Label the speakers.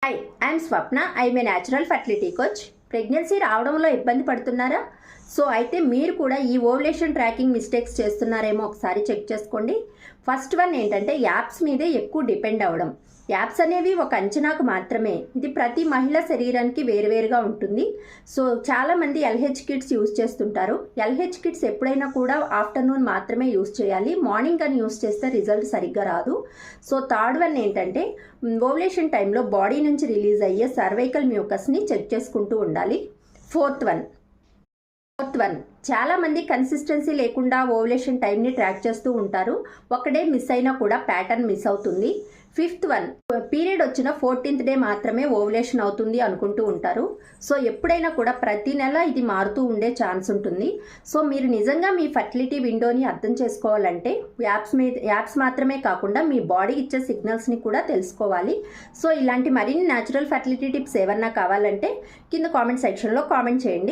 Speaker 1: Hi, I'm Swapna. I'm a natural fertility coach. Pregnancy రావడంలో ఇబ్బంది పడుతున్నారా? అయితే మీరు కూడా ఈ ఓవులేషన్ ట్రాకింగ్ మిస్టేక్స్ చేస్తున్నారేమో ఒకసారి చెక్ చేసుకోండి. ఫస్ట్ వన్ ఏంటంటే యాప్స్ మీదే ఎక్కువ డిపెండ్ అవ్వడం. యాప్స్ అనేవి ఒక అంచనాకు మాత్రమే. ఇది ప్రతి మహిళ శరీరానికి వేరువేరుగా ఉంటుంది. చాలామంది ఎల్హెచ్ కిట్స్ యూజ్ చేస్తుంటారు. ఎల్హెచ్ కిట్స్ ఎప్పుడైనా కూడా ఆఫ్టర్నూన్ మాత్రమే యూజ్ చేయాలి. మార్నింగ్ కానీ యూజ్ చేస్తే రిజల్ట్ సరిగ్గా రాదు. థర్డ్ వన్ ఏంటంటే ఓవులేషన్ టైంలో బాడీ నుంచి రిలీజ్ అయ్యే సర్వైకల్ మ్యూకస్ని చెక్ చేసుకుంటూ ఉండాలి. ఫోర్త్ వన్ చాలా మంది కన్సిస్టెన్సీ లేకుండా ఓవులేషన్ టైంని ట్రాక్ చేస్తూ ఉంటారు. ఒకడే మిస్ అయినా కూడా ప్యాటర్న్ మిస్ అవుతుంది. ఫిఫ్త్ వన్, పీరియడ్ వచ్చిన 14th డే మాత్రమే ఓవులేషన్ అవుతుంది అనుకుంటూ ఉంటారు. ఎప్పుడైనా కూడా ప్రతి నెల ఇది మారుతూ ఉండే ఛాన్స్ ఉంటుంది. మీరు నిజంగా మీ ఫర్టిలిటీ విండోని అర్థం చేసుకోవాలంటే యాప్స్ మాత్రమే కాకుండా మీ బాడీ ఇచ్చే సిగ్నల్స్ని కూడా తెలుసుకోవాలి. ఇలాంటి మరిన్ని న్యాచురల్ ఫర్టిలిటీ టిప్స్ ఏమన్నా కావాలంటే కింద కామెంట్ సెక్షన్లో కామెంట్ చేయండి.